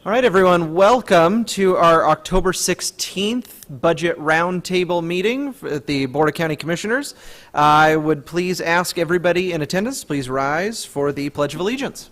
All right, everyone, welcome to our October 16th Budget Roundtable meeting at the Board of County Commissioners. I would please ask everybody in attendance, please rise for the Pledge of Allegiance.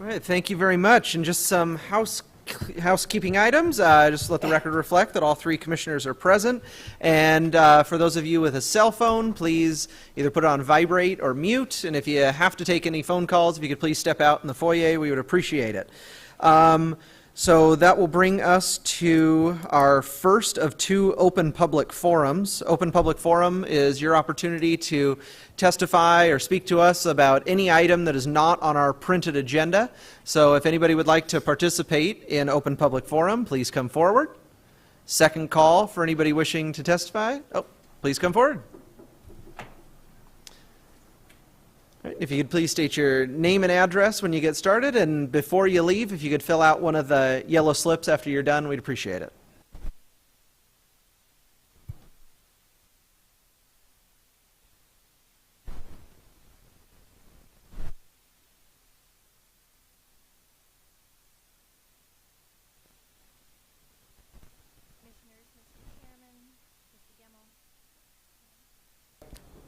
All right, thank you very much. And just some housekeeping items. Just let the record reflect that all three commissioners are present. And for those of you with a cell phone, please either put it on vibrate or mute. And if you have to take any phone calls, if you could please step out in the foyer, we would appreciate it. So that will bring us to our first of two open public forums. Open public forum is your opportunity to testify or speak to us about any item that is not on our printed agenda. So if anybody would like to participate in open public forum, please come forward. Second call for anybody wishing to testify. Oh, please come forward. Right, if you could please state your name and address when you get started, and before you leave, if you could fill out one of the yellow slips after you're done, we'd appreciate it.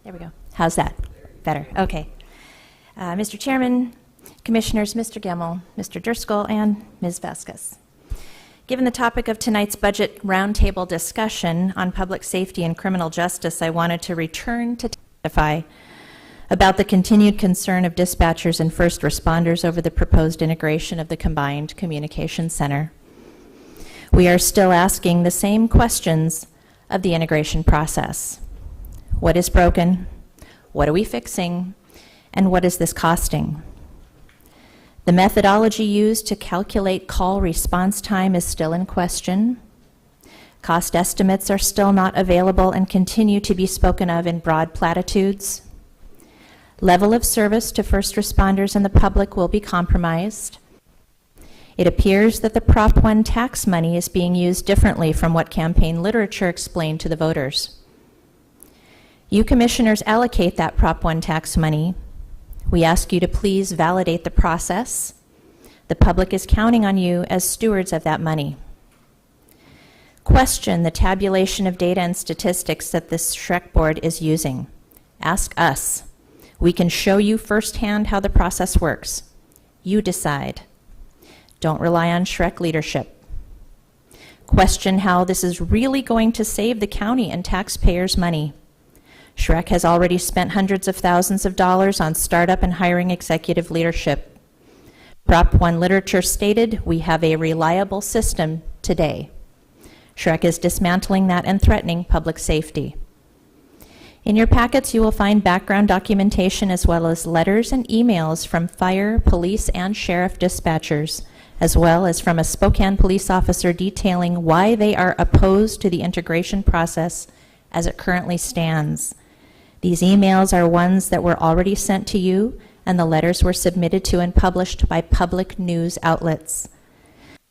There we go. How's that? Better. Okay. Mr. Chairman, Commissioners, Mr. Gemmell, Mr. Driscoll, and Ms. Vasquez. Given the topic of tonight's budget roundtable discussion on public safety and criminal justice, I wanted to return to testify about the continued concern of dispatchers and first responders over the proposed integration of the Combined Communications Center. We are still asking the same questions of the integration process. What is broken? What are we fixing? And what is this costing? The methodology used to calculate call response time is still in question. Cost estimates are still not available and continue to be spoken of in broad platitudes. Level of service to first responders and the public will be compromised. It appears that the Prop 1 tax money is being used differently from what campaign literature explained to the voters. You commissioners allocate that Prop 1 tax money. We ask you to please validate the process. The public is counting on you as stewards of that money. Question the tabulation of data and statistics that this SHREC board is using. Ask us. We can show you firsthand how the process works. You decide. Don't rely on SHREC leadership. Question how this is really going to save the county and taxpayers' money. SHREC has already spent hundreds of thousands of dollars on startup and hiring executive leadership. Prop 1 literature stated we have a reliable system today. SHREC is dismantling that and threatening public safety. In your packets, you will find background documentation as well as letters and emails from fire, police, and sheriff dispatchers, as well as from a Spokane police officer detailing why they are opposed to the integration process as it currently stands. These emails are ones that were already sent to you, and the letters were submitted to and published by public news outlets.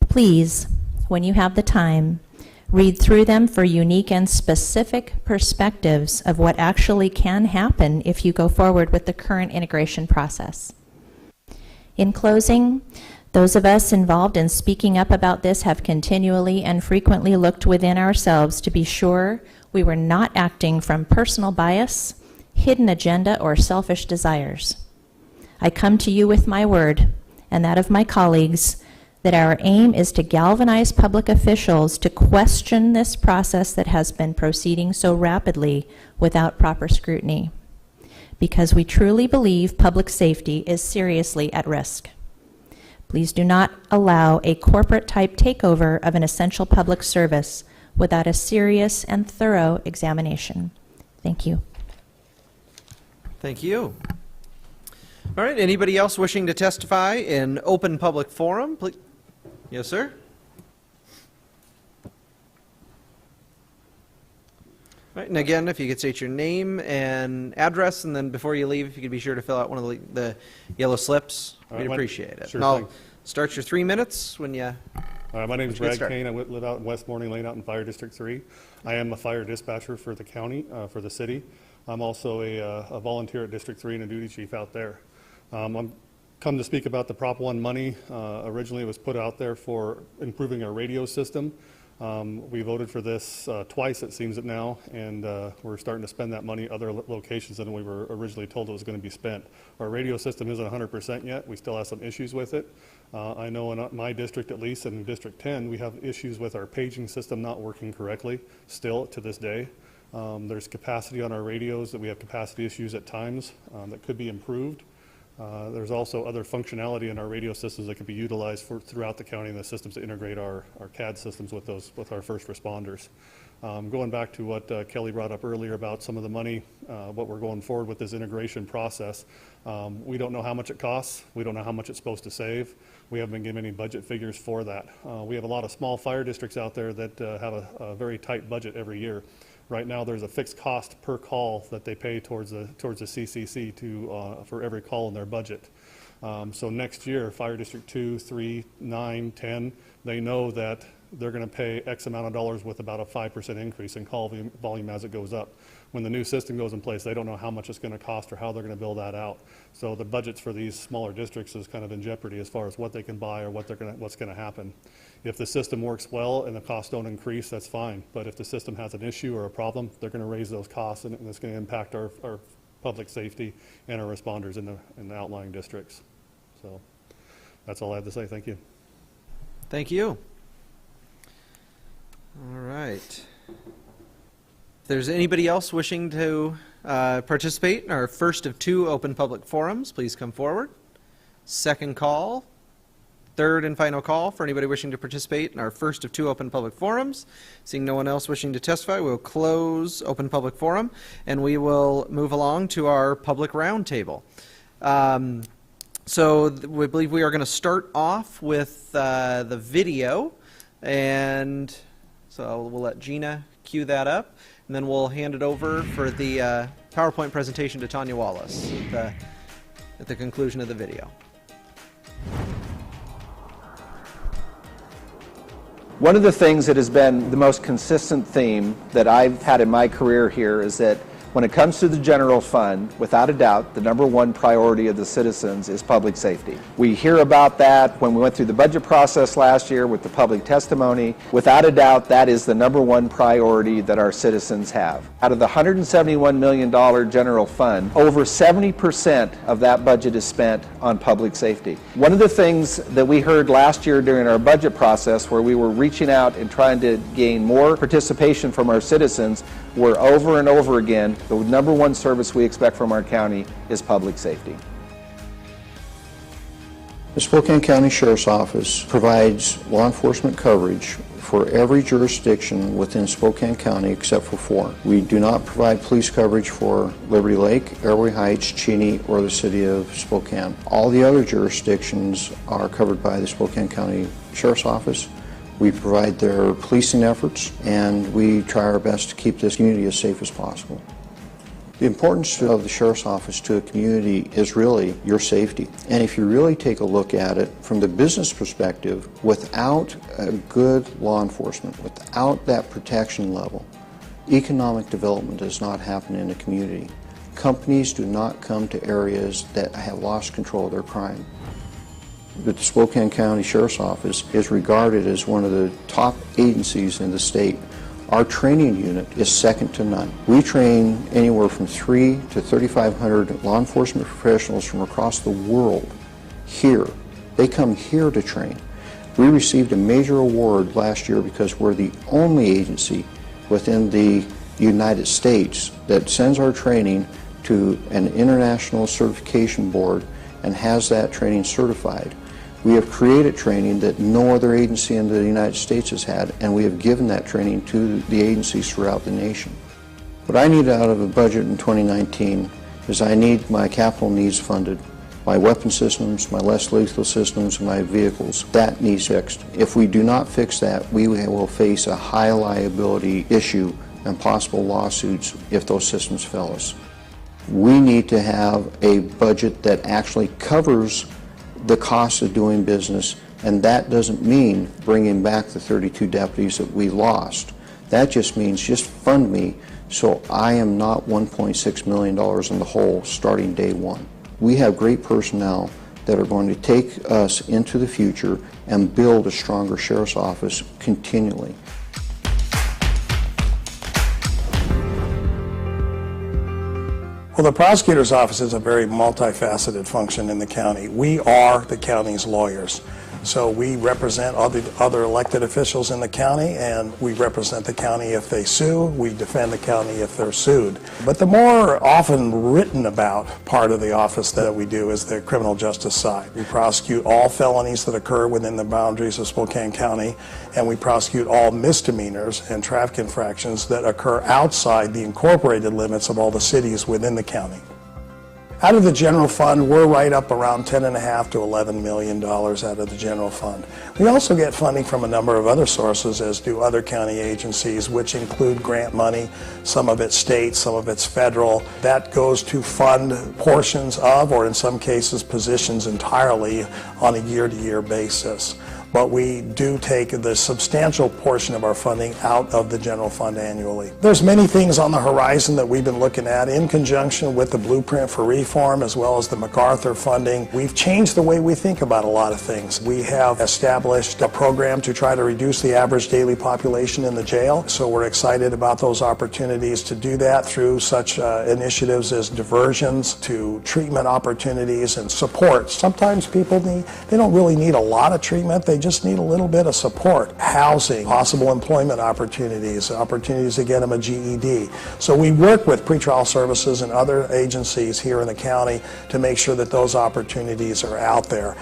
Please, when you have the time, read through them for unique and specific perspectives of what actually can happen if you go forward with the current integration process. In closing, those of us involved in speaking up about this have continually and frequently looked within ourselves to be sure we were not acting from personal bias, hidden agenda, or selfish desires. I come to you with my word, and that of my colleagues, that our aim is to galvanize public officials to question this process that has been proceeding so rapidly without proper scrutiny, because we truly believe public safety is seriously at risk. Please do not allow a corporate-type takeover of an essential public service without a serious and thorough examination. Thank you. Thank you. All right, anybody else wishing to testify in open public forum? Please. Yes, sir. Right, and again, if you could state your name and address, and then before you leave, if you could be sure to fill out one of the yellow slips, we'd appreciate it. Sure And I'll thing. start your 3 minutes when you... My name is Let's get Brad started. Kane. I live out in West Morning Lane out in Fire District 3. I am a fire dispatcher for the county, for the city. I'm also a volunteer at District 3 and a duty chief out there. I'm come to speak about the Prop 1 money. Originally it was put out there for improving our radio system. We voted for this twice, it seems it now, and we're starting to spend that money other locations than we were originally told it was going to be spent. Our radio system isn't 100% yet. We still have some issues with it. I know in my district, at least in District 10, we have issues with our paging system not working correctly still to this day. There's capacity on our radios that we have capacity issues at times that could be improved. There's also other functionality in our radio systems that can be utilized throughout the county and the systems to integrate our CAD systems with our first responders. Going back to what Kelly brought up earlier about some of the money, what we're going forward with this integration process, we don't know how much it costs. We don't know how much it's supposed to save. We haven't been given any budget figures for that. We have a lot of small fire districts out there that have a very tight budget every year. Right now, there's a fixed cost per call that they pay towards the CCC for every call in their budget. So next year, Fire District 2, 3, 9, 10, they know that they're going to pay X amount of dollars with about a 5% increase in call volume as it goes up. When the new system goes in place, they don't know how much it's going to cost or how they're going to build that out. So the budgets for these smaller districts is kind of in jeopardy as far as what they can buy or what's going to happen. If the system works well and the costs don't increase, that's fine. But if the system has an issue or a problem, they're going to raise those costs, and it's going to impact our public safety and our responders in the outlying districts. So that's all I have to say. Thank you. Thank you. All right. If there's anybody else wishing to participate in our first of 2 open public forums, please come forward. Second call, third and final call for anybody wishing to participate in our first of 2 open public forums. Seeing no one else wishing to testify, we'll close open public forum, and we will move along to our public roundtable. So we believe we are going to start off with the video, and so we'll let Gina cue that up, and then we'll hand it over for the PowerPoint presentation to Tanya Wallace at the conclusion of the video. One of the things that has been the most consistent theme that I've had in my career here is that when it comes to the general fund, without a doubt, the #1 priority of the citizens is public safety. We hear about that when we went through the budget process last year with the public testimony. Without a doubt, that is the #1 priority that our citizens have. Out of the $171 million general fund, over 70% of that budget is spent on public safety. One of the things that we heard last year during our budget process, where we were reaching out and trying to gain more participation from our citizens, were over and over again, the #1 service we expect from our county is public safety. The Spokane County Sheriff's Office provides law enforcement coverage for every jurisdiction within Spokane County except for 4. We do not provide police coverage for Liberty Lake, Airway Heights, Cheney, or the city of Spokane. All the other jurisdictions are covered by the Spokane County Sheriff's Office. We provide their policing efforts, and we try our best to keep this community as safe as possible. The importance of the Sheriff's Office to a community is really your safety. And if you really take a look at it from the business perspective, without a good law enforcement, without that protection level, economic development does not happen in a community. Companies do not come to areas that have lost control of their crime. The Spokane County Sheriff's Office is regarded as one of the top agencies in the state. Our training unit is second to none. We train anywhere from 300 to 3,500 law enforcement professionals from across the world here. They come here to train. We received a major award last year because we're the only agency within the United States that sends our training to an international certification board and has that training certified. We have created training that no other agency in the United States has had, and we have given that training to the agencies throughout the nation. What I need out of a budget in 2019 is I need my capital needs funded. My weapon systems, my less lethal systems, my vehicles, that needs fixed. If we do not fix that, we will face a high liability issue and possible lawsuits if those systems fail us. We need to have a budget that actually covers the cost of doing business, and that doesn't mean bringing back the 32 deputies that we lost. That just means just fund me so I am not $1.6 million in the hole starting day one. We have great personnel that are going to take us into the future and build a stronger sheriff's office continually. Well, the prosecutor's office is a very multifaceted function in the county. We are the county's lawyers. So we represent other elected officials in the county, and we represent the county if they sue. We defend the county if they're sued. But the more often written about part of the office that we do is the criminal justice side. We prosecute all felonies that occur within the boundaries of Spokane County, and we prosecute all misdemeanors and traffic infractions that occur outside the incorporated limits of all the cities within the county. Out of the general fund, we're right up around $10.5 to $11 million out of the general fund. We also get funding from a number of other sources, as do other county agencies, which include grant money. Some of it's state, some of it's federal. That goes to fund portions of, or in some cases, positions entirely on a year-to-year basis. But we do take the substantial portion of our funding out of the general fund annually. There's many things on the horizon that we've been looking at in conjunction with the Blueprint for Reform as well as the MacArthur funding. We've changed the way we think about a lot of things. We have established a program to try to reduce the average daily population in the jail, so we're excited about those opportunities to do that through such initiatives as diversions to treatment opportunities and support. Sometimes people they don't really need a lot of treatment, they just need a little bit of support. Housing, possible employment opportunities, opportunities to get them a GED. So we work with pretrial services and other agencies here in the county to make sure that those opportunities are out there.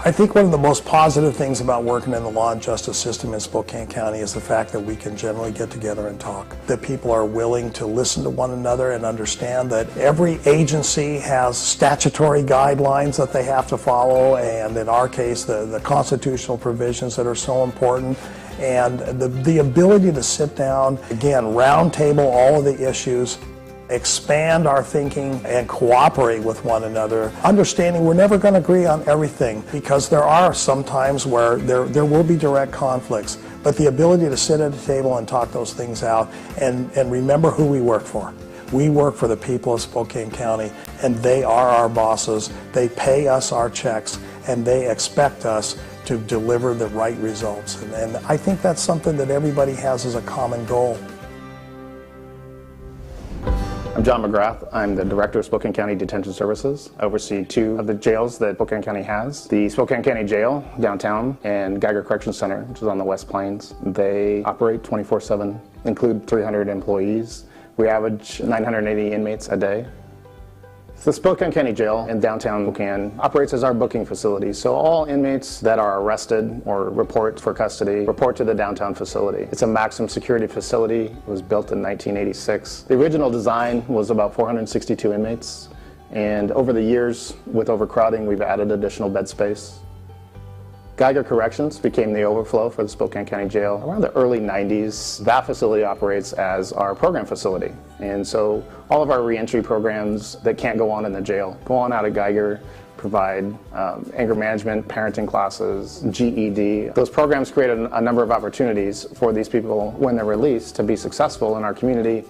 I think one of the most positive things about working in the law and justice system in Spokane County is the fact that we can generally get together and talk. That people are willing to listen to one another and understand that every agency has statutory guidelines that they have to follow, and in our case, the constitutional provisions that are so important. And the ability to sit down, again, roundtable all of the issues, expand our thinking and cooperate with one another, understanding we're never going to agree on everything, because there are some times where there will be direct conflicts, but the ability to sit at a table and talk those things out and remember who we work for. We work for the people of Spokane County, and they are our bosses. They pay us our checks, and they expect us to deliver the right results. And I think that's something that everybody has as a common goal. I'm John McGrath. I'm the Director of Spokane County Detention Services. I oversee 2 of the jails that Spokane County has. The Spokane County Jail downtown and Geiger Correction Center, which is on the West Plains. They operate 24/7, include 300 employees. We average 980 inmates a day. The Spokane County Jail in downtown Spokane operates as our booking facility, so all inmates that are arrested or report for custody report to the downtown facility. It's a maximum security facility. It was built in 1986. The original design was about 462 inmates, and over the years, with overcrowding, we've added additional bed space. Geiger Corrections became the overflow for the Spokane County Jail around the early 90s. That facility operates as our program facility. And so all of our reentry programs that can't go on in the jail go on out of Geiger, provide anger management, parenting classes, GED. Those programs create a number of opportunities for these people when they're released to be successful in our community.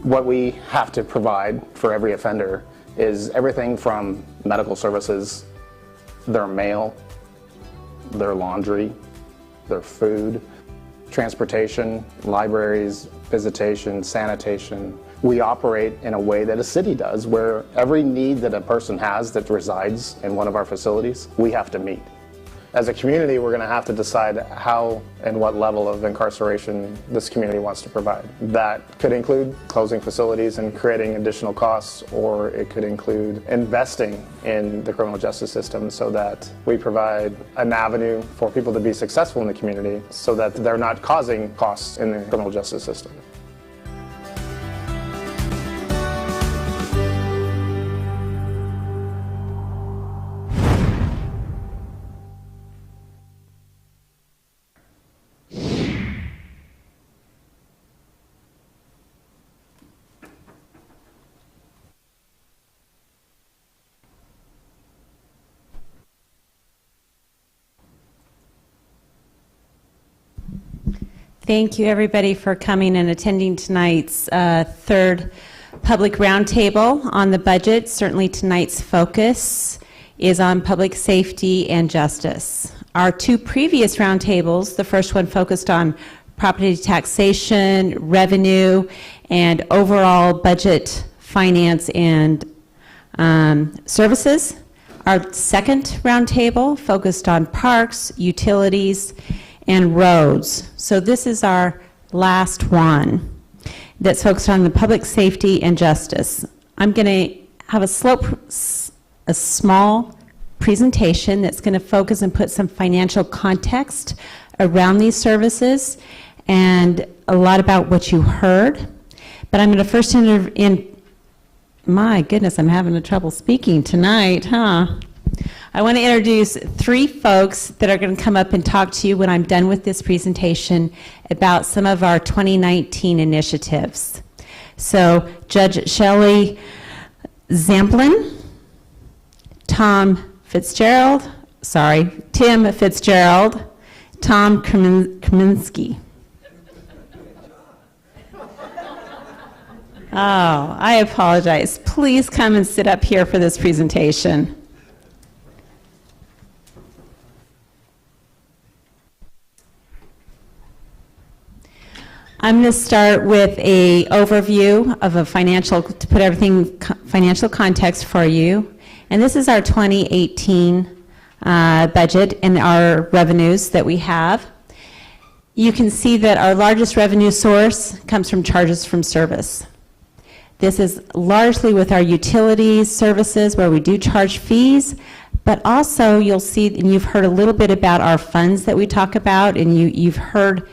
What we have to provide for every offender is everything from medical services, their mail, their laundry, their food, transportation, libraries, visitation, sanitation. We operate in a way that a city does, where every need that a person has that resides in one of our facilities, we have to meet. As a community, we're going to have to decide how and what level of incarceration this community wants to provide. That could include closing facilities and creating additional costs, or it could include investing in the criminal justice system so that we provide an avenue for people to be successful in the community so that they're not causing costs in the criminal justice system. Thank you, everybody, for coming and attending tonight's third public roundtable on the budget. Certainly tonight's focus is on public safety and justice. Our two previous roundtables, the first one focused on property taxation, revenue, and overall budget, finance, and services. Our second roundtable focused on parks, utilities, and roads. So this is our last one that's focused on the public safety and justice. I'm going to have a small presentation that's going to focus and put some financial context around these services and a lot about what you heard. But I'm going to first my goodness, I'm having trouble speaking tonight, huh? I want to introduce three folks that are going to come up and talk to you when I'm done with this presentation about some of our 2019 initiatives. So Judge Shelley Zamplin, Tim Fitzgerald, Tom Kaminsky. Oh, I apologize. Please come and sit up here for this presentation. I'm going to start with an overview of to put everything financial context for you. And this is our 2018 budget and our revenues that we have. You can see that our largest revenue source comes from charges from service. This is largely with our utilities services where we do charge fees, but also you'll see, and you've heard a little bit about our funds that we talk about, and you've heard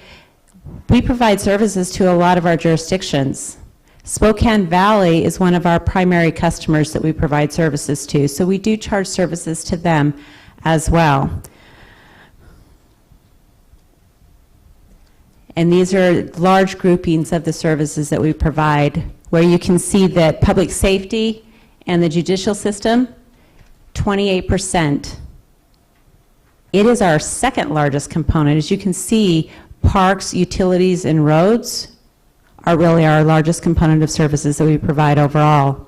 we provide services to a lot of our jurisdictions. Spokane Valley is one of our primary customers that we provide services to, so we do charge services to them as well. And these are large groupings of the services that we provide, where you can see that public safety and the judicial system, 28%. It is our second largest component. As you can see, parks, utilities, and roads are really our largest component of services that we provide overall.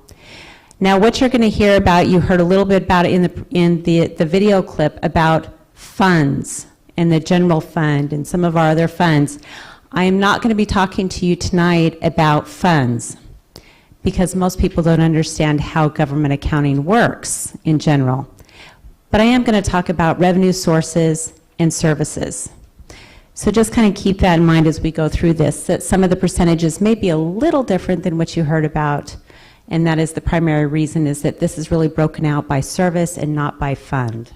Now, what you're going to hear about, you heard a little bit about it in the video clip about funds and the general fund and some of our other funds. I am not going to be talking to you tonight about funds because most people don't understand how government accounting works in general. But I am going to talk about revenue sources and services. So just kind of keep that in mind as we go through this, that some of the percentages may be a little different than what you heard about, and that is the primary reason is that this is really broken out by service and not by fund.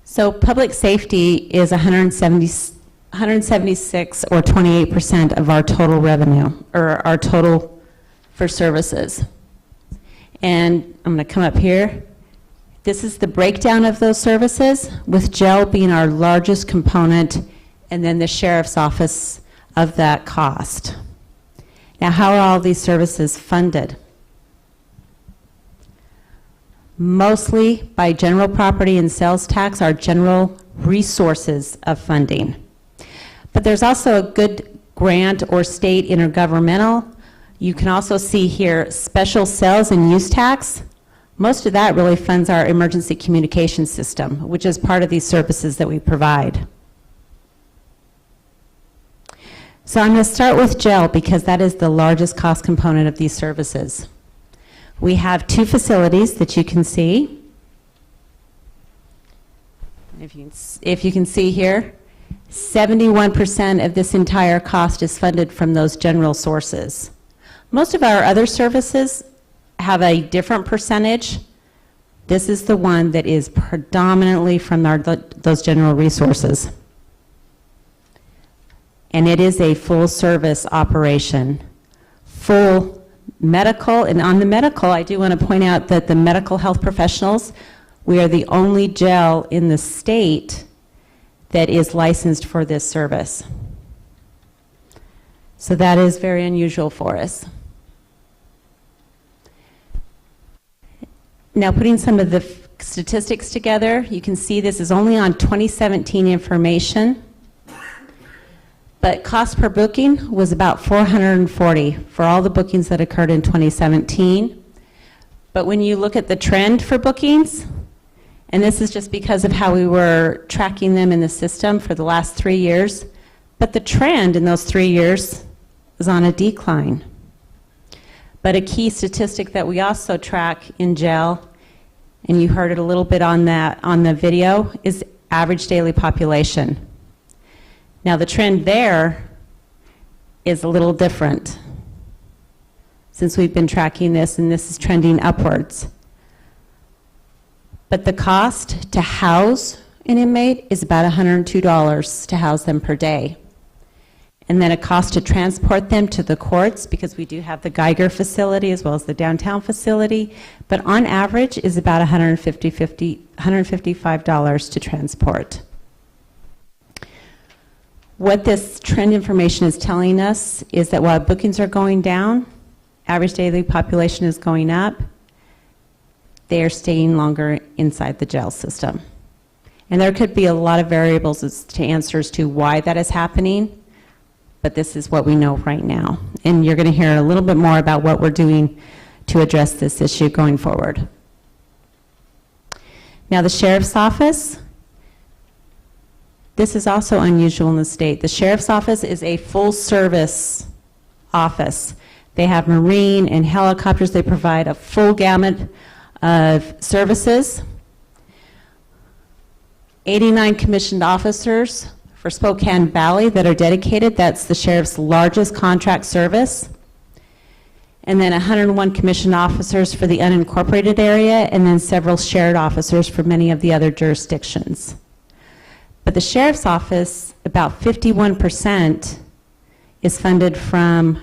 So public safety is 176 or 28% of our total revenue, or our total for services. And I'm going to come up here. This is the breakdown of those services, with jail being our largest component, and then the sheriff's office of that cost. Now, how are all these services funded? Mostly by general property and sales tax, our general resources of funding. But there's also a good grant or state intergovernmental. You can also see here special sales and use tax. Most of that really funds our emergency communication system, which is part of these services that we provide. So I'm going to start with jail because that is the largest cost component of these services. We have two facilities that you can see. If you can see here, 71% of this entire cost is funded from those general sources. Most of our other services have a different percentage. This is the one that is predominantly from those general resources. And it is a full service operation. Full medical, and on the medical, I do want to point out that the medical health professionals, we are the only jail in the state that is licensed for this service. So that is very unusual for us. Now, putting some of the statistics together. You can see this is only on 2017 information, but cost per booking was about $440 for all the bookings that occurred in 2017. But when you look at the trend for bookings, and this is just because of how we were tracking them in the system for the last 3 years, but the trend in those 3 years is on a decline. But a key statistic that we also track in jail, and you heard it a little bit on the video, is average daily population. Now the trend there is a little different since we've been tracking this, and this is trending upwards. But the cost to house an inmate is about $102 to house them per day. And then a cost to transport them to the courts, because we do have the Geiger facility as well as the downtown facility, but on average is about $155 to transport. What this trend information is telling us is that while bookings are going down, average daily population is going up, they are staying longer inside the jail system. And there could be a lot of variables as to answers to why that is happening, but this is what we know right now. And you're going to hear a little bit more about what we're doing to address this issue going forward. Now the Sheriff's Office, this is also unusual in the state. The Sheriff's Office is a full-service office. They have Marine and helicopters. They provide a full gamut of services. 89 commissioned officers for Spokane Valley that are dedicated. That's the Sheriff's largest contract service. And then 101 commissioned officers for the unincorporated area, and then several shared officers for many of the other jurisdictions. But the Sheriff's Office, about 51% is funded from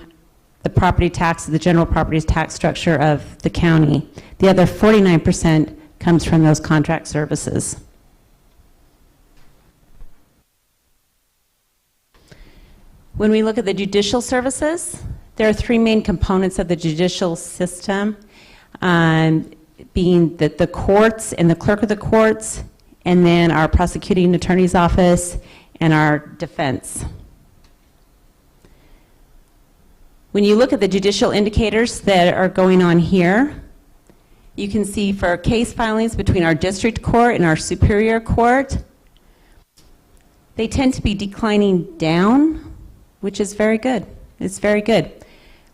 the property tax, the general property tax structure of the county. The other 49% comes from those contract services. When we look at the judicial services, there are 3 main components of the judicial system, being the courts and the clerk of the courts, and then our prosecuting attorney's office and our defense. When you look at the judicial indicators that are going on here, you can see for case filings between our district court and our superior court, they tend to be declining down, which is very good. It's very good.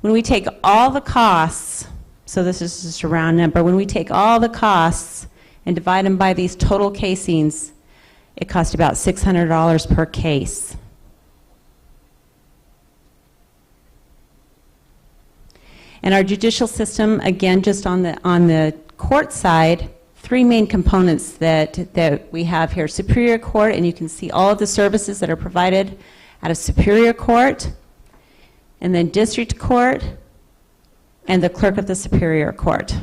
When we take all the costs, so this is just a round number, when we take all the costs and divide them by these total casings, it costs about $600 per case. And our judicial system, again, just on the court side, 3 main components that we have here. Superior Court, and you can see all of the services that are provided out of Superior Court, and then District Court, and the Clerk of the Superior Court.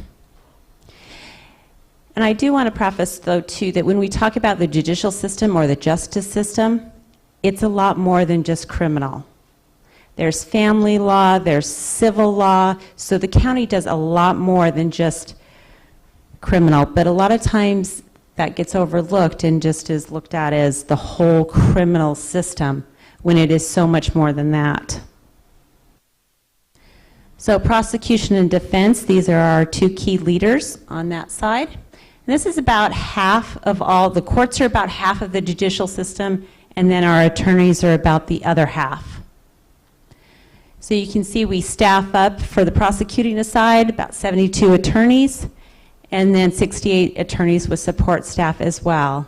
And I do want to preface, though, too, that when we talk about the judicial system or the justice system, it's a lot more than just criminal. There's family law, there's civil law, so the county does a lot more than just criminal, but a lot of times that gets overlooked and just is looked at as the whole criminal system, when it is so much more than that. So prosecution and defense, these are our 2 key leaders on that side. And this is about half of all, the courts are about half of the judicial system, and then our attorneys are about the other half. So you can see we staff up for the prosecuting side, about 72 attorneys, and then 68 attorneys with support staff as well,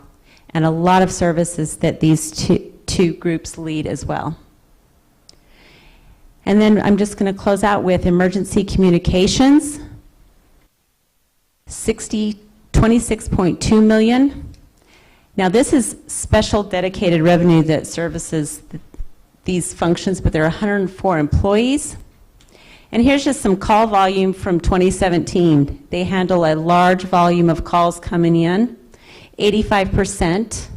and a lot of services that these two groups lead as well. And then I'm just going to close out with emergency communications, $26.2 million. Now this is special dedicated revenue that services these functions, but there are 104 employees. And here's just some call volume from 2017. They handle a large volume of calls coming in. 85%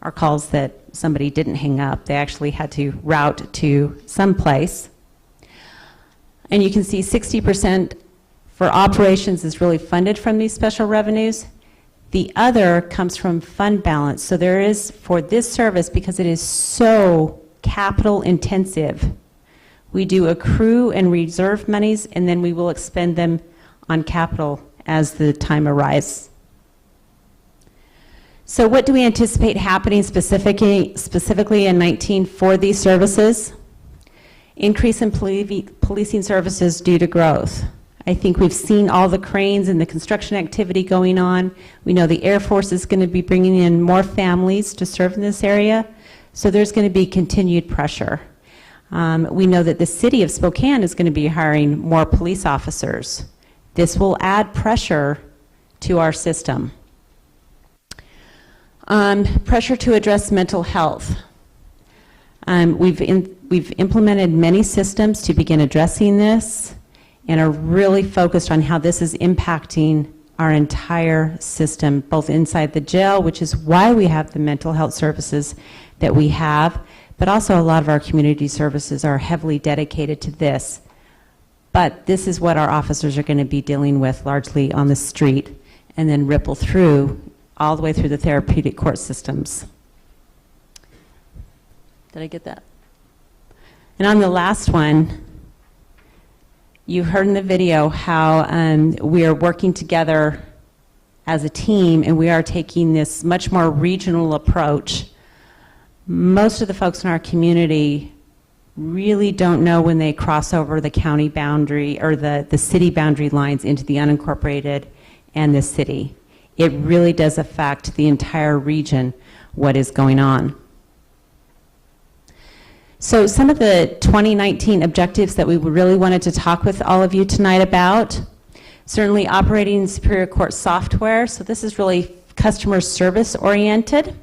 are calls that somebody didn't hang up. They actually had to route to someplace. And you can see 60% for operations is really funded from these special revenues. The other comes from fund balance. So there is, for this service, because it is so capital intensive, we do accrue and reserve monies, and then we will expend them on capital as the time arises. So what do we anticipate happening specifically in 19 for these services? Increase in policing services due to growth. I think we've seen all the cranes and the construction activity going on. We know the Air Force is going to be bringing in more families to serve in this area, so there's going to be continued pressure. We know that the city of Spokane is going to be hiring more police officers. This will add pressure to our system. Pressure to address mental health. We've implemented many systems to begin addressing this and are really focused on how this is impacting our entire system, both inside the jail, which is why we have the mental health services that we have, but also a lot of our community services are heavily dedicated to this. But this is what our officers are going to be dealing with largely on the street and then ripple through all the way through the therapeutic court systems. Did I get that? And on the last one, you heard in the video how we are working together as a team, and we are taking this much more regional approach. Most of the folks in our community really don't know when they cross over the county boundary or the city boundary lines into the unincorporated and the city. It really does affect the entire region, what is going on. So some of the 2019 objectives that we really wanted to talk with all of you tonight about, certainly operating Superior Court software. So this is really customer service oriented.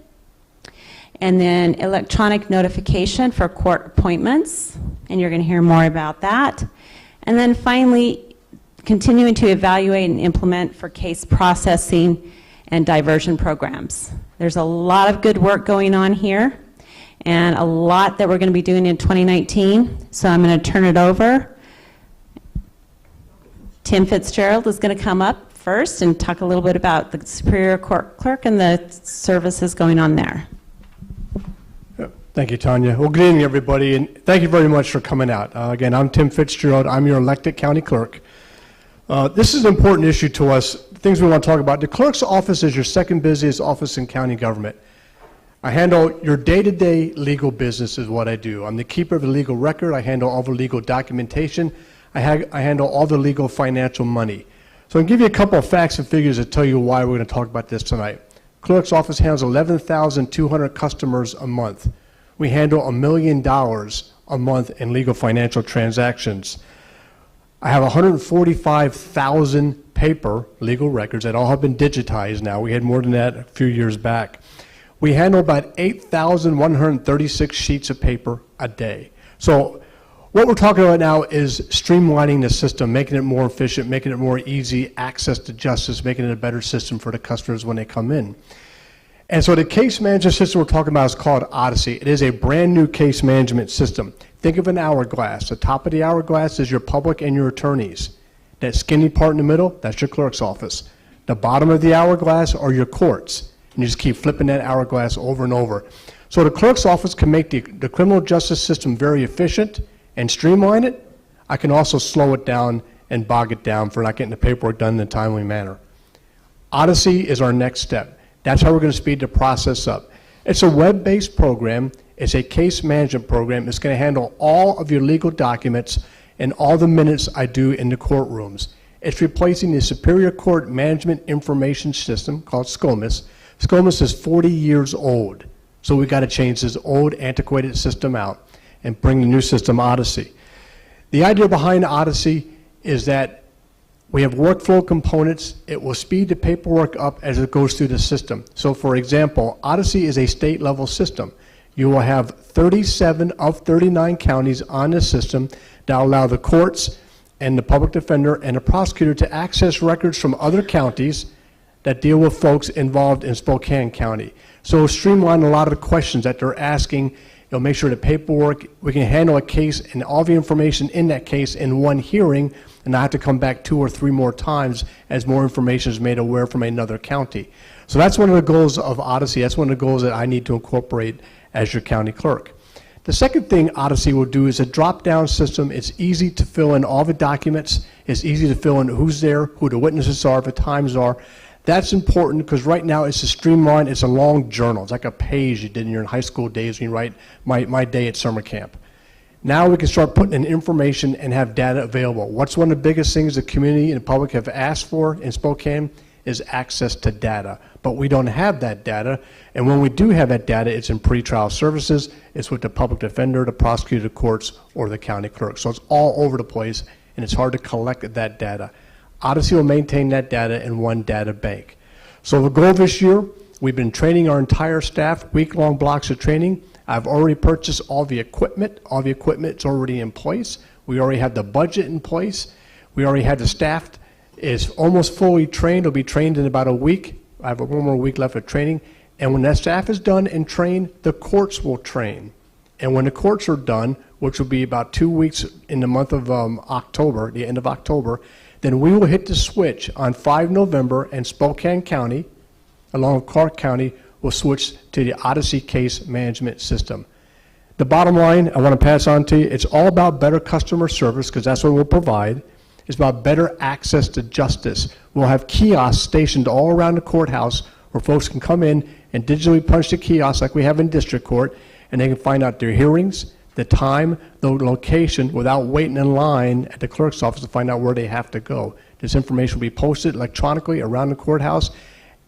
And then electronic notification for court appointments, and you're going to hear more about that. And then finally, continuing to evaluate and implement for case processing and diversion programs. There's a lot of good work going on here and a lot that we're going to be doing in 2019. So I'm going to turn it over. Tim Fitzgerald is going to come up first and talk a little bit about the Superior Court Clerk and the services going on there. Thank you, Tanya. Well, good evening, everybody, and thank you very much for coming out. Again, I'm Tim Fitzgerald. I'm your elected county clerk. This is an important issue to us, things we want to talk about. The clerk's office is your second busiest office in county government. I handle your day-to-day legal business is what I do. I'm the keeper of the legal record. I handle all the legal documentation. I handle all the legal financial money. So I'll give you a couple of facts and figures to tell you why we're going to talk about this tonight. Clerk's office handles 11,200 customers a month. We handle $1 million a month in legal financial transactions. I have 145,000 paper legal records that all have been digitized now. We had more than that a few years back. We handle about 8,136 sheets of paper a day. So what we're talking about now is streamlining the system, making it more efficient, making it more easy access to justice, making it a better system for the customers when they come in. And so the case management system we're talking about is called Odyssey. It is a brand new case management system. Think of an hourglass. The top of the hourglass is your public and your attorneys. That skinny part in the middle, that's your clerk's office. The bottom of the hourglass are your courts. And you just keep flipping that hourglass over and over. So the clerk's office can make the criminal justice system very efficient and streamline it. I can also slow it down and bog it down for not getting the paperwork done in a timely manner. Odyssey is our next step. That's how we're going to speed the process up. It's a web-based program. It's a case management program. It's going to handle all of your legal documents and all the minutes I do in the courtrooms. It's replacing the Superior Court Management Information System called SCOMIS. SCOMIS is 40 years old, so we've got to change this old, antiquated system out and bring the new system, Odyssey. The idea behind Odyssey is that we have workflow components. It will speed the paperwork up as it goes through the system. So for example, Odyssey is a state level system. You will have 37 of 39 counties on the system that allow the courts and the public defender and the prosecutor to access records from other counties that deal with folks involved in Spokane County. So streamline a lot of the questions that they're asking. It'll make sure the paperwork, we can handle a case and all the information in that case in one hearing, and not have to come back 2 or 3 more times as more information is made aware from another county. So that's one of the goals of Odyssey. That's one of the goals that I need to incorporate as your county clerk. The second thing Odyssey will do is a drop-down system. It's easy to fill in all the documents. It's easy to fill in who's there, who the witnesses are, the times are. That's important because right now it's a streamlined, it's a long journal. It's like a page you did in your high school days when you write my day at summer camp. Now we can start putting in information and have data available. What's one of the biggest things the community and the public have asked for in Spokane is access to data. But we don't have that data, and when we do have that data, it's in pretrial services, it's with the public defender, the prosecutor, the courts, or the county clerk. So it's all over the place, and it's hard to collect that data. Odyssey will maintain that data in one data bank. So the goal this year, we've been training our entire staff, week-long blocks of training. I've already purchased all the equipment. All the equipment is already in place. We already have the budget in place. We already have the staff is almost fully trained. It'll be trained in about a week. I have one more week left of training. And when that staff is done and trained, the courts will train. And when the courts are done, which will be about 2 weeks in the month of October, the end of October, then we will hit the switch on 5 November, and Spokane County, along with Clark County, will switch to the Odyssey case management system. The bottom line I want to pass on to you, it's all about better customer service because that's what we'll provide. It's about better access to justice. We'll have kiosks stationed all around the courthouse where folks can come in and digitally punch the kiosk like we have in district court, and they can find out their hearings, the time, the location, without waiting in line at the clerk's office to find out where they have to go. This information will be posted electronically around the courthouse,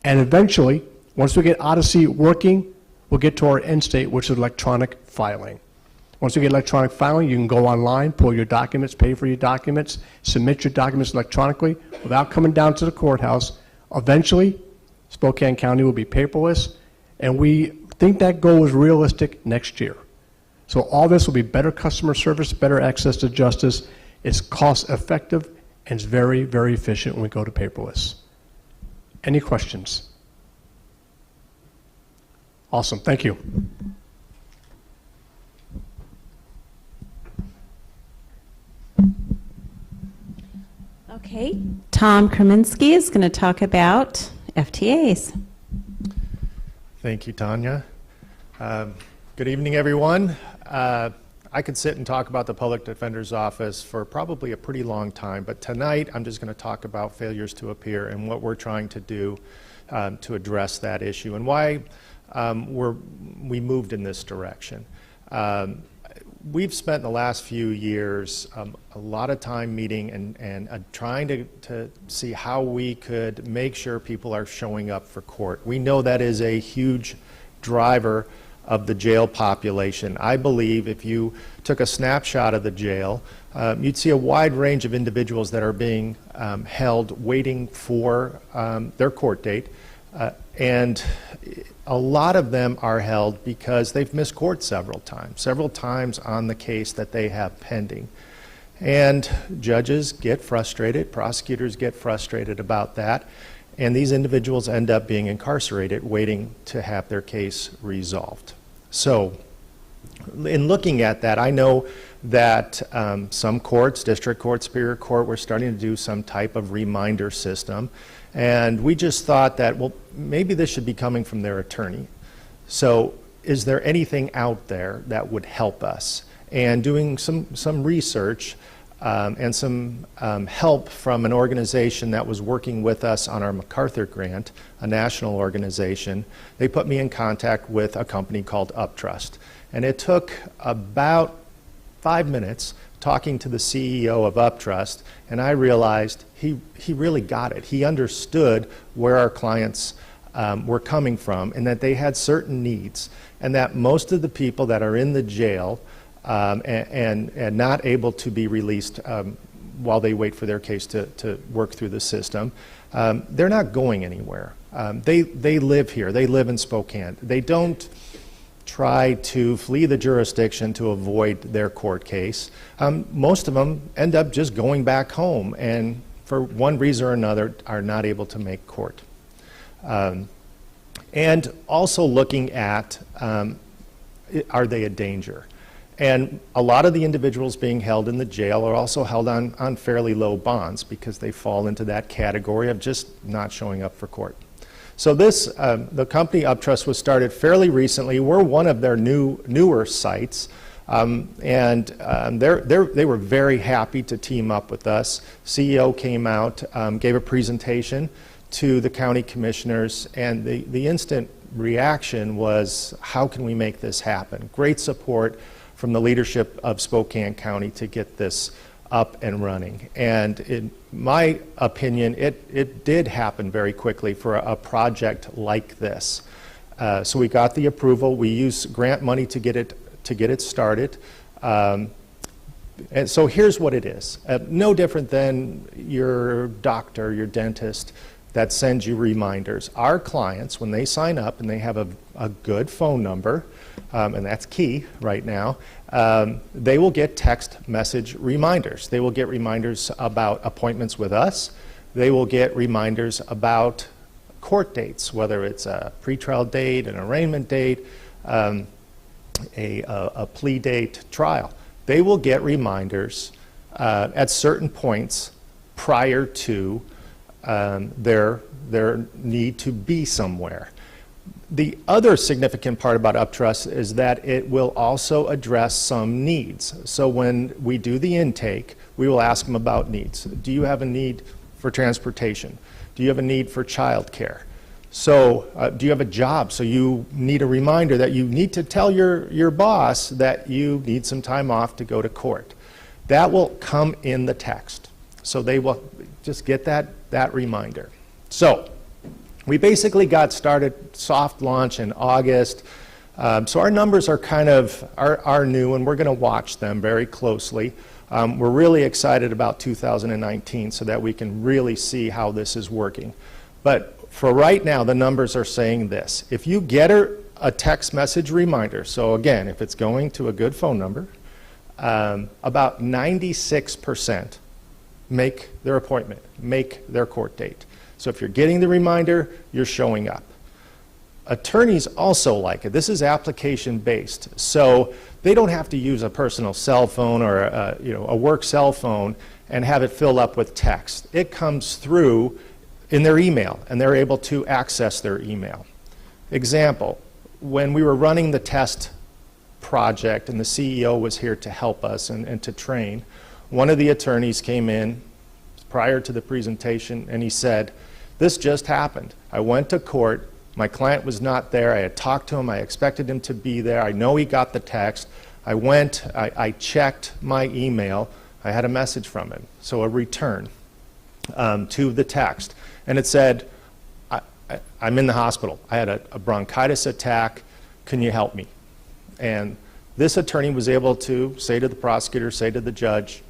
and eventually, once we get Odyssey working, we'll get to our end state, which is electronic filing. Once you get electronic filing, you can go online, pull your documents, pay for your documents, submit your documents electronically without coming down to the courthouse. Eventually, Spokane County will be paperless, and we think that goal is realistic next year. So all this will be better customer service, better access to justice. It's cost effective, and it's very, very efficient when we go to paperless. Any questions? Awesome, thank you. Okay, Tom Kreminski is going to talk about FTAs. Thank you, Tanya. Good evening, everyone. I could sit and talk about the Public Defender's Office for probably a pretty long time, but tonight I'm just going to talk about failures to appear and what we're trying to do to address that issue and why we moved in this direction. We've spent the last few years a lot of time meeting and trying to see how we could make sure people are showing up for court. We know that is a huge driver of the jail population. I believe if you took a snapshot of the jail, you'd see a wide range of individuals that are being held waiting for their court date. And a lot of them are held because they've missed court several times on the case that they have pending. And judges get frustrated, prosecutors get frustrated about that, and these individuals end up being incarcerated waiting to have their case resolved. So in looking at that, I know that some courts, district court, superior court, were starting to do some type of reminder system. And we just thought that, well, maybe this should be coming from their attorney. So is there anything out there that would help us? And doing some research and some help from an organization that was working with us on our MacArthur grant, a national organization, they put me in contact with a company called Uptrust. And it took about 5 minutes talking to the CEO of Uptrust, and I realized he really got it. He understood where our clients were coming from and that they had certain needs, and that most of the people that are in the jail and not able to be released while they wait for their case to work through the system, they're not going anywhere. They live here. They live in Spokane. They don't try to flee the jurisdiction to avoid their court case. Most of them end up just going back home and for one reason or another are not able to make court. And also looking at, are they a danger? And a lot of the individuals being held in the jail are also held on fairly low bonds because they fall into that category of just not showing up for court. So this, the company Uptrust was started fairly recently. We're one of their newer sites. They were very happy to team up with us. CEO came out, gave a presentation to the county commissioners, and the instant reaction was, how can we make this happen? Great support from the leadership of Spokane County to get this up and running. And in my opinion, it did happen very quickly for a project like this. So we got the approval. We used grant money to get it started. And so here's what it is. No different than your doctor, your dentist, that sends you reminders. Our clients, when they sign up and they have a good phone number, and that's key right now, they will get text message reminders. They will get reminders about appointments with us. They will get reminders about court dates, whether it's a pretrial date, an arraignment date, a plea date, trial. They will get reminders at certain points prior to their need to be somewhere. The other significant part about Uptrust is that it will also address some needs. So when we do the intake, we will ask them about needs. Do you have a need for transportation? Do you have a need for childcare? So do you have a job? So you need a reminder that you need to tell your boss that you need some time off to go to court. That will come in the text. So they will just get that reminder. So we basically got started soft launch in August. So our numbers are kind of are new, and we're going to watch them very closely. We're really excited about 2019 so that we can really see how this is working. But for right now, the numbers are saying this. If you get a text message reminder, so again, if it's going to a good phone number, about 96% make their appointment, make their court date. So if you're getting the reminder, you're showing up. Attorneys also like it. This is application based, so they don't have to use a personal cell phone or a work cell phone and have it fill up with text. It comes through in their email, and they're able to access their email. Example, when we were running the test project and the CEO was here to help us and to train, one of the attorneys came in prior to the presentation and he said, this just happened. I went to court, my client was not there, I had talked to him, I expected him to be there, I know he got the text, I went, I checked my email, I had a message from him, so a return to the text. And it said, I'm in the hospital, I had a bronchitis attack, can you help me? And this attorney was able to say to the prosecutor, say to the judge,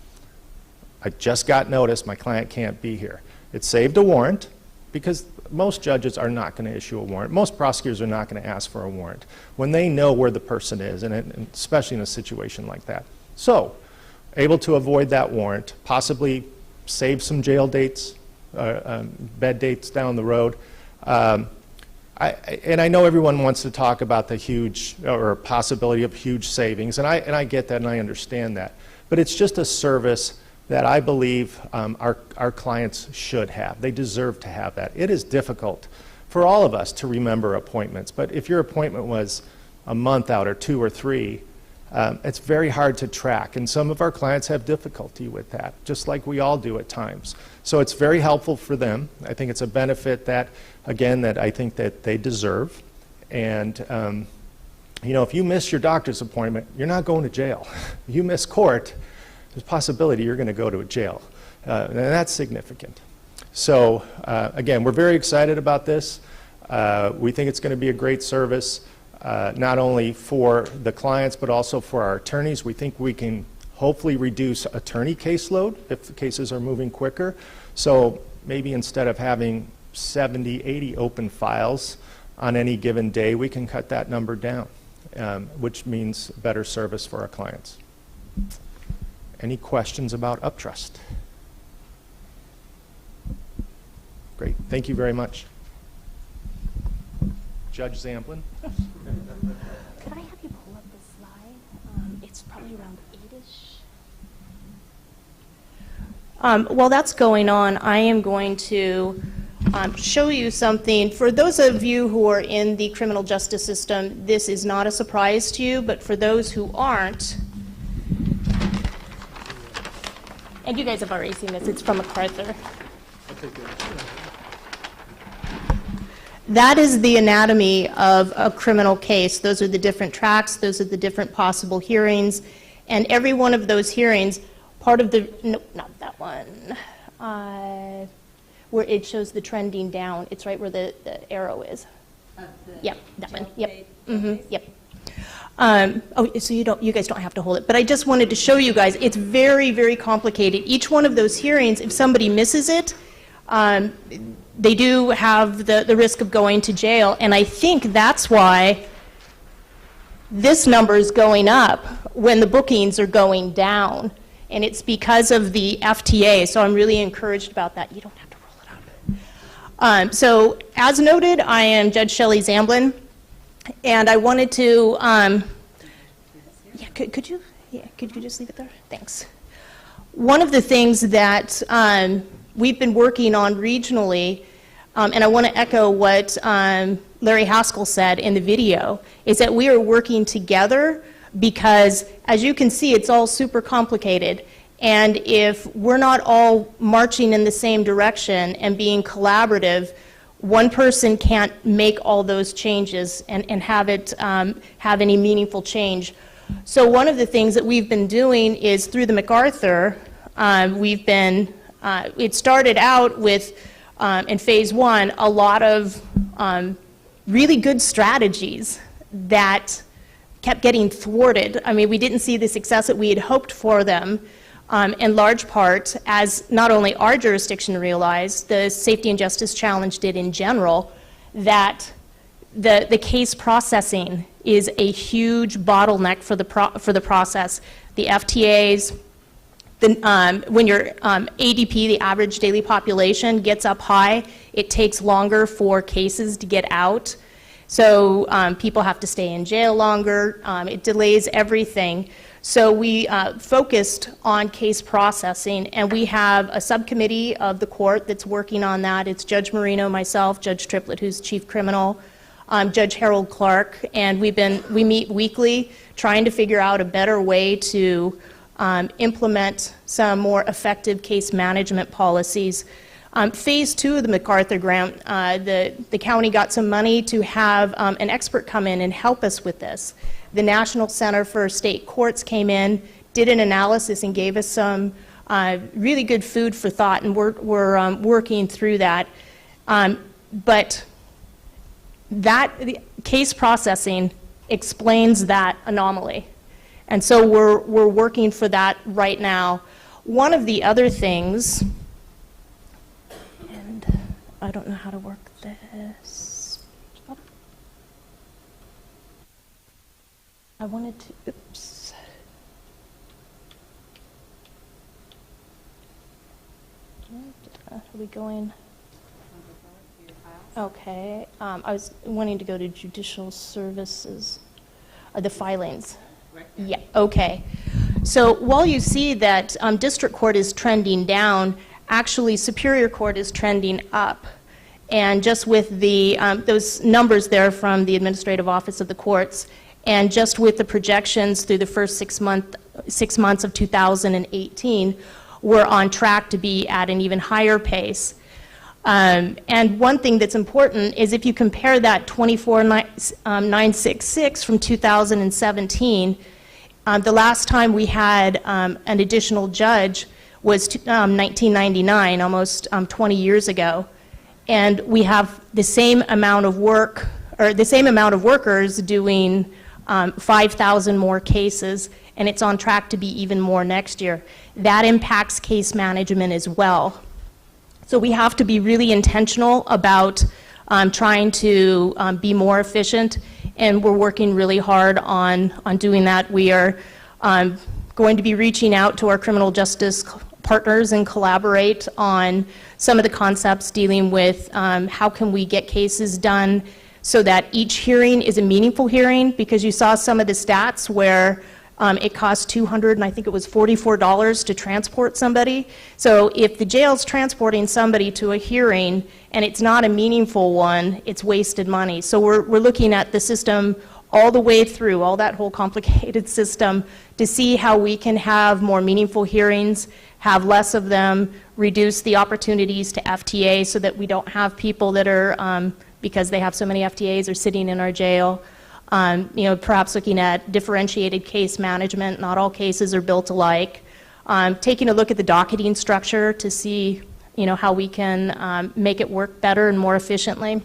I just got notice my client can't be here. It saved a warrant, because most judges are not going to issue a warrant. Most prosecutors are not going to ask for a warrant when they know where the person is, and especially in a situation like that. So, able to avoid that warrant, possibly save some jail dates, bed dates down the road. And I know everyone wants to talk about the huge, or possibility of huge savings, and I get that and I understand that. But it's just a service that I believe our clients should have. They deserve to have that. It is difficult for all of us to remember appointments, but if your appointment was a month out or 2 or 3, it's very hard to track, and some of our clients have difficulty with that, just like we all do at times. So it's very helpful for them. I think it's a benefit that, again, that I think that they deserve. And if you miss your doctor's appointment, you're not going to jail. You miss court, there's a possibility you're going to go to a jail, and that's significant. So again, we're very excited about this. We think it's going to be a great service, not only for the clients but also for our attorneys. We think we can hopefully reduce attorney caseload if the cases are moving quicker. So maybe instead of having 70, 80 open files on any given day, we can cut that number down, which means better service for our clients. Any questions about Uptrust? Great, thank you very much. Judge Zamplin? Could I have you pull up the slide? It's probably around 8-ish. While that's going on, I am going to show you something. For those of you who are in the criminal justice system, this is not a surprise to you, but for those who aren't, and you guys have already seen this, it's from MacArthur. That is the anatomy of a criminal case. Those are the different tracks, those are the different possible hearings, and every one of those hearings, part of the, no, not that one, where it shows the trending down. It's right where the arrow is. Yep, that one. Yep. Yep. Oh, so you guys don't have to hold it, but I just wanted to show you guys. It's very, very complicated. Each one of those hearings, if somebody misses it, they do have the risk of going to jail, and I think that's why this number is going up when the bookings are going down, and it's because of the FTA, so I'm really encouraged about that. You don't have to roll it up. So, as noted, I am Judge Shelley Zamblin, and I wanted to, could you just leave it there? Thanks. One of the things that we've been working on regionally, and I want to echo what Larry Haskell said in the video, is that we are working together because, as you can see, it's all super complicated. And if we're not all marching in the same direction and being collaborative, one person can't make all those changes and have it have any meaningful change. So one of the things that we've been doing is through the MacArthur, it started out with, in phase one, a lot of really good strategies that kept getting thwarted. I mean, we didn't see the success that we had hoped for them, in large part, as not only our jurisdiction realized, the Safety and Justice Challenge did in general, that the case processing is a huge bottleneck for the process. The FTAs, when your ADP, the average daily population, gets up high, it takes longer for cases to get out. So people have to stay in jail longer. It delays everything. So we focused on case processing, and we have a subcommittee of the court that's working on that. It's Judge Marino, myself, Judge Triplett, who's chief criminal, Judge Harold Clark, and we meet weekly trying to figure out a better way to implement some more effective case management policies. Phase two of the MacArthur grant, the county got some money to have an expert come in and help us with this. The National Center for State Courts came in, did an analysis, and gave us some really good food for thought, and we're working through that. But the case processing explains that anomaly. And so we're working for that right now. One of the other things, and I don't know how to work this. I wanted to, oops. Are we going? Okay, I was wanting to go to judicial services, the filings. Yeah, okay. So while you see that district court is trending down, actually Superior Court is trending up. And just with the those numbers there from the Administrative Office of the Courts, and just with the projections through the first 6 months of 2018, we're on track to be at an even higher pace. And one thing that's important is if you compare that 24,966 from 2017, the last time we had an additional judge was 1999, almost 20 years ago. And we have the same amount of work, or the same amount of workers doing 5,000 more cases, and it's on track to be even more next year. That impacts case management as well. So we have to be really intentional about trying to be more efficient, and we're working really hard on doing that. We are going to be reaching out to our criminal justice partners and collaborate on some of the concepts dealing with how can we get cases done so that each hearing is a meaningful hearing, because you saw some of the stats where It costs $200, and I think it was $44 to transport somebody. So if the jail's transporting somebody to a hearing and it's not a meaningful one, it's wasted money. So we're looking at the system all the way through, all that whole complicated system, to see how we can have more meaningful hearings, have less of them, reduce the opportunities to FTA so that we don't have people that are, because they have so many FTAs, are sitting in our jail. Perhaps looking at differentiated case management. Not all cases are built alike. Taking a look at the docketing structure to see, how we can make it work better and more efficiently.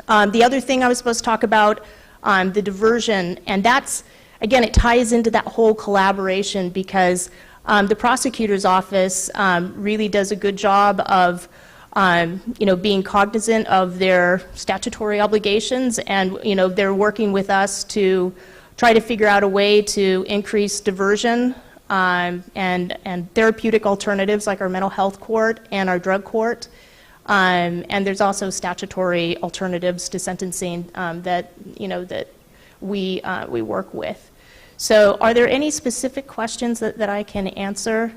The other thing I was supposed to talk about, the diversion, and that's, again, it ties into that whole collaboration because the prosecutor's office really does a good job of being cognizant of their statutory obligations, and they're working with us to try to figure out a way to increase diversion and therapeutic alternatives like our mental health court and our drug court. And there's also statutory alternatives to sentencing that we work with. So, are there any specific questions that I can answer?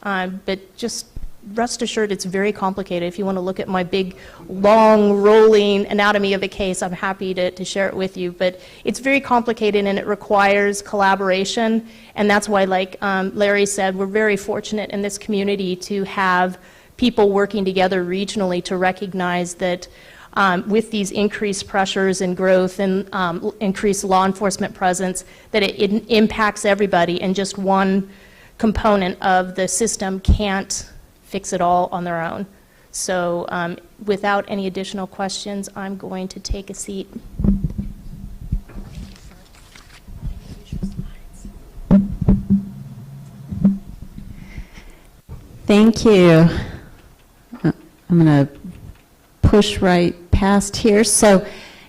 But just rest assured, it's very complicated. If you want to look at my big, long, rolling anatomy of a case, I'm happy to share it with you. But it's very complicated and it requires collaboration. And that's why, like Larry said, we're very fortunate in this community to have people working together regionally to recognize that with these increased pressures and growth and increased law enforcement presence, that it impacts everybody, and just one component of the system can't fix it all on their own. So without any additional questions, I'm going to take a seat. Thank you. I'm going to push right past here. So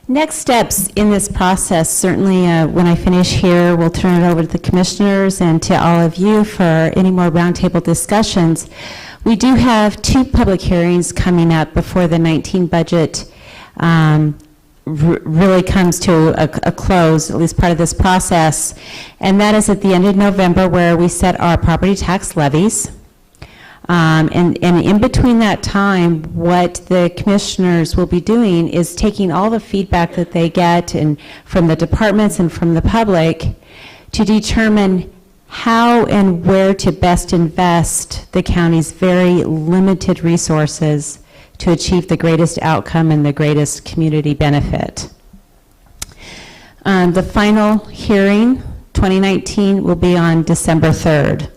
next steps in this process, certainly when I finish here, we'll turn it over to the commissioners and to all of you for any more roundtable discussions. We do have 2 public hearings coming up before the 19 budget really comes to a close, at least part of this process. And that is at the end of November, where we set our property tax levies. And in between that time, what the commissioners will be doing is taking all the feedback that they get from the departments and from the public to determine how and where to best invest the county's very limited resources to achieve the greatest outcome and the greatest community benefit. The final hearing, 2019, will be on December 3rd.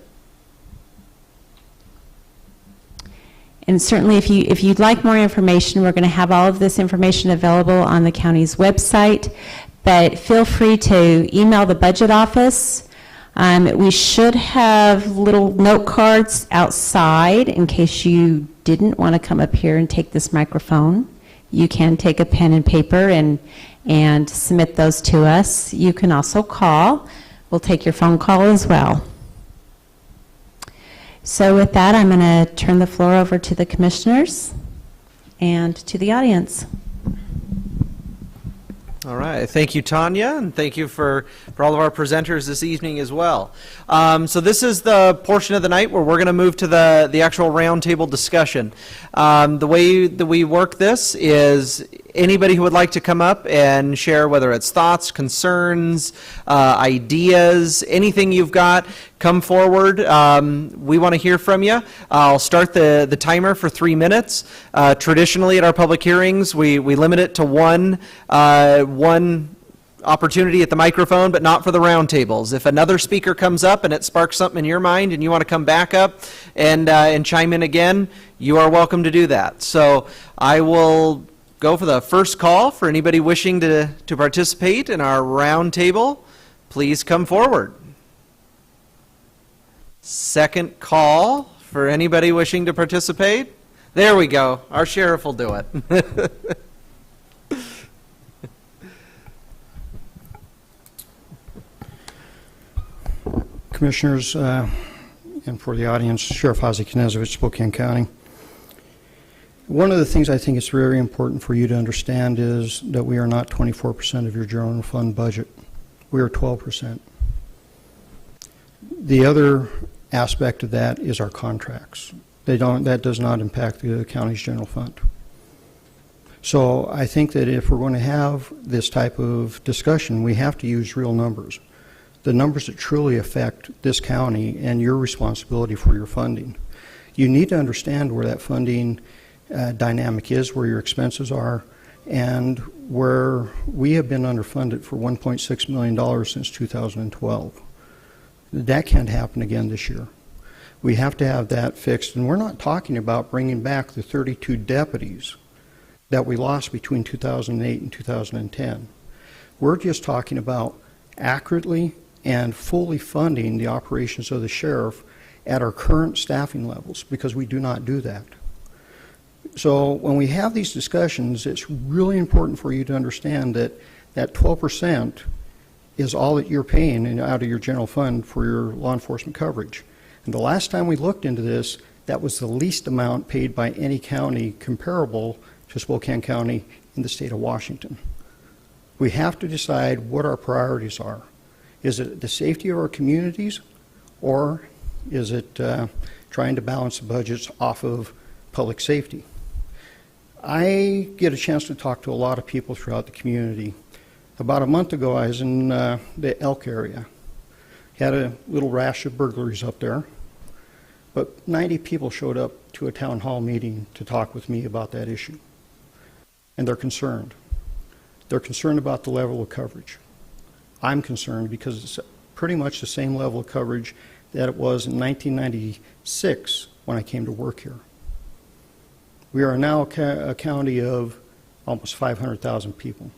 And certainly if you'd like more information, we're going to have all of this information available on the county's website, but feel free to email the budget office. We should have little note cards outside in case you didn't want to come up here and take this microphone. You can take a pen and paper and submit those to us. You can also call. We'll take your phone call as well. So with that, I'm going to turn the floor over to the commissioners and to the audience. All right. Thank you, Tanya, and thank you for all of our presenters this evening as well. So this is the portion of the night where we're going to move to the actual roundtable discussion. The way that we work this is anybody who would like to come up and share, whether it's thoughts, concerns, ideas, anything you've got, come forward. We want to hear from you. I'll start the timer for 3 minutes. Traditionally at our public hearings, we limit it to one opportunity at the microphone, but not for the roundtables. If another speaker comes up and it sparks something in your mind and you want to come back up and chime in again, you are welcome to do that. So I will go for the first call for anybody wishing to participate in our roundtable. Please come forward. Second call for anybody wishing to participate. There we go. Our sheriff will do it. Commissioners, and for the audience, Sheriff Ozzie Knezovich, Spokane County. One of the things I think is very important for you to understand is that we are not 24% of your general fund budget. We are 12%. The other aspect of that is our contracts. That does not impact the county's general fund. So I think that if we're going to have this type of discussion, we have to use real numbers. The numbers that truly affect this county and your responsibility for your funding. You need to understand where that funding dynamic is, where your expenses are, and where we have been underfunded for $1.6 million since 2012. That can't happen again this year. We have to have that fixed, and we're not talking about bringing back the 32 deputies that we lost between 2008 and 2010. We're just talking about accurately and fully funding the operations of the sheriff at our current staffing levels, because we do not do that. So when we have these discussions, it's really important for you to understand that that 12% is all that you're paying out of your general fund for your law enforcement coverage. And the last time we looked into this, that was the least amount paid by any county comparable to Spokane County in the state of Washington. We have to decide what our priorities are. Is it the safety of our communities, or is it trying to balance the budgets off of public safety? I get a chance to talk to a lot of people throughout the community. About a month ago, I was in the Elk area. Had a little rash of burglaries up there, but 90 people showed up to a town hall meeting to talk with me about that issue. And they're concerned. They're concerned about the level of coverage. I'm concerned because it's pretty much the same level of coverage that it was in 1996 when I came to work here. We are now a county of almost 500,000 people.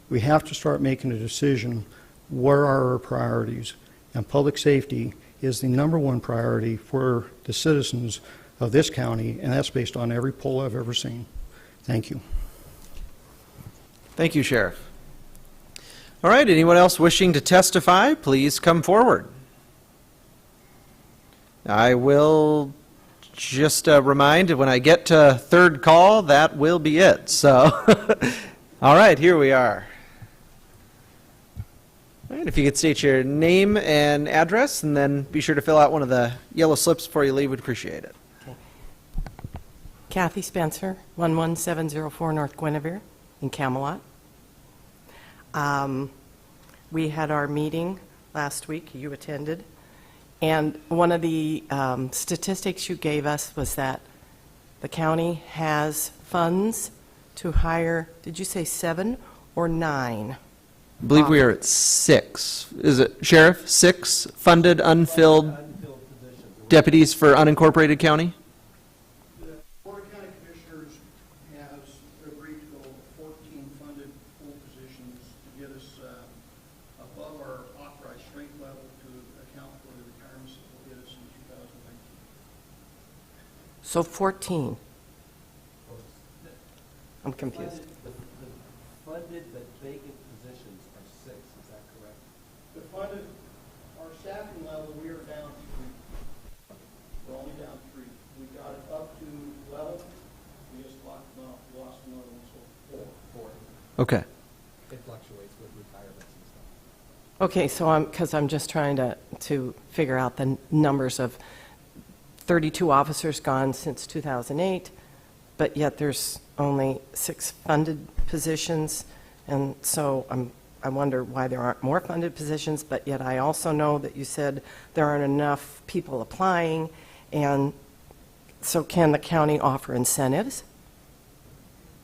We have to start making a decision, what are our priorities? And public safety is the #1 priority for the citizens of this county, and that's based on every poll I've ever seen. Thank you. Thank you, Sheriff. All right, anyone else wishing to testify, please come forward. I will just remind, when I get to third call, that will be it. So, all right, here we are. All right, if you could state your name and address, and then be sure to fill out one of the yellow slips before you leave, we'd appreciate it. Kathy Spencer, 11704 North Guinevere in Camelot. We had our meeting last week, you attended, and one of the statistics you gave us was that the county has funds to hire, did you say 7 or 9? I believe we are at 6. Is it, Sheriff? 6 funded, unfilled deputies for unincorporated county? The Board of County Commissioners has agreed to go 14 funded full positions to get us above our authorized strength level to account for the retirements that will get us in 2019. So 14. I'm confused. The funded but vacant positions are 6, is that correct? The funded, our staffing level, we are down 3. We're only down 3. We got it up to level. We just lost another one, so 4. Okay. It fluctuates with retirements and stuff. Okay, so because I'm just trying to figure out the numbers of 32 officers gone since 2008, but yet there's only 6 funded positions, and so I wonder why there aren't more funded positions, but yet I also know that you said there aren't enough people applying, and so can the county offer incentives?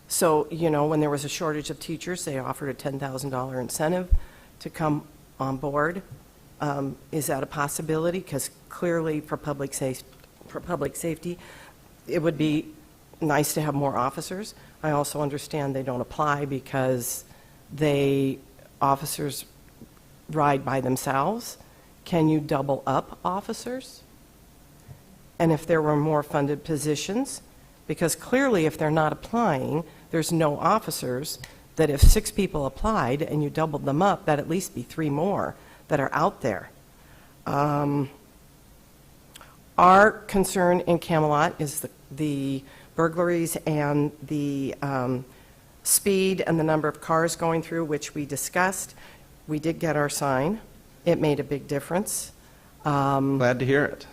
So, you know, when there was a shortage of teachers, they offered a $10,000 incentive to come on board. Is that a possibility? Because clearly for public safety, it would be nice to have more officers. I also understand they don't apply because officers ride by themselves. Can you double up officers? And if there were more funded positions, because clearly if they're not applying, there's no officers, that if 6 people applied and you doubled them up, that'd at least be 3 more that are out there. Our concern in Camelot is the burglaries and the speed and the number of cars going through, which we discussed. We did get our sign. It made a big difference. Glad to hear it.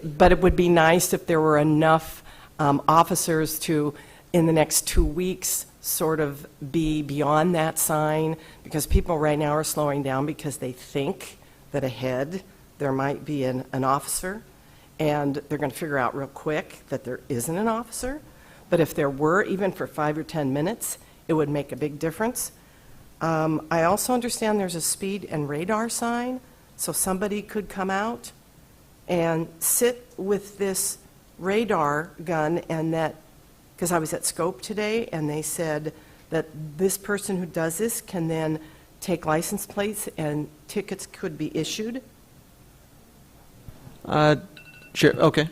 But it would be nice if there were enough officers to, in the next 2 weeks, sort of be beyond that sign, because people right now are slowing down because they think that ahead there might be an officer, and they're going to figure out real quick that there isn't an officer. But if there were, even for 5 or 10 minutes, it would make a big difference. I also understand there's a speed and radar sign, so somebody could come out and sit with this radar gun, and that, because I was at Scope today, and they said that this person who does this can then take license plates and tickets could be issued. Sure, okay.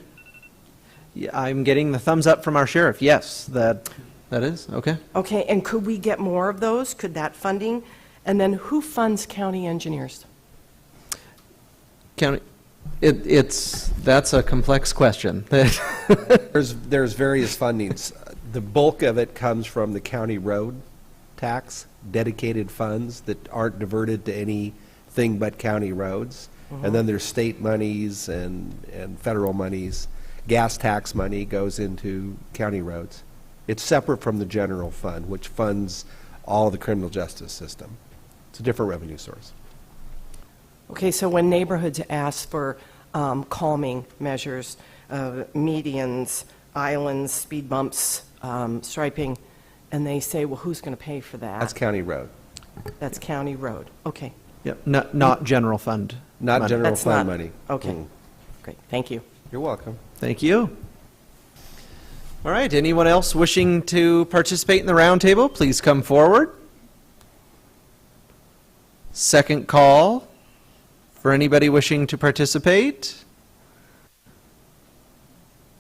Yeah, I'm getting the thumbs up from our sheriff. Yes, that is, okay. Okay, and could we get more of those? Could that funding? And then who funds county engineers? County, that's a complex question. There's various fundings. The bulk of it comes from the county road tax, dedicated funds that aren't diverted to anything but county roads. And then there's state monies and federal monies. Gas tax money goes into county roads. It's separate from the general fund, which funds all of the criminal justice system. It's a different revenue source. Okay, so when neighborhoods ask for calming measures, medians, islands, speed bumps, striping, and they say, well, who's going to pay for that? That's county road. That's county road. Okay. Yep, not general fund. Not money. general That's fund not- money. Okay. Great. Thank you. You're welcome. Thank you. All right, anyone else wishing to participate in the roundtable, please come forward. Second call for anybody wishing to participate.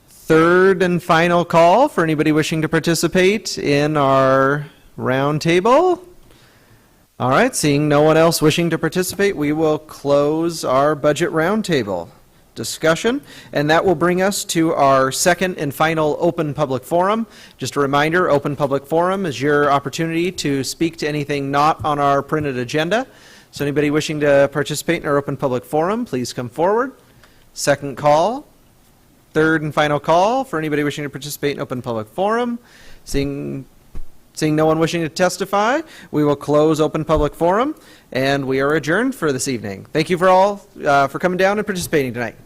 Third and final call for anybody wishing to participate in our roundtable. All right, seeing no one else wishing to participate, we will close our budget roundtable discussion, and that will bring us to our second and final open public forum. Just a reminder, open public forum is your opportunity to speak to anything not on our printed agenda. So anybody wishing to participate in our open public forum, please come forward. Second call. Third and final call for anybody wishing to participate in open public forum. Seeing no one wishing to testify, we will close open public forum, and we are adjourned for this evening. Thank you for all for coming down and participating tonight.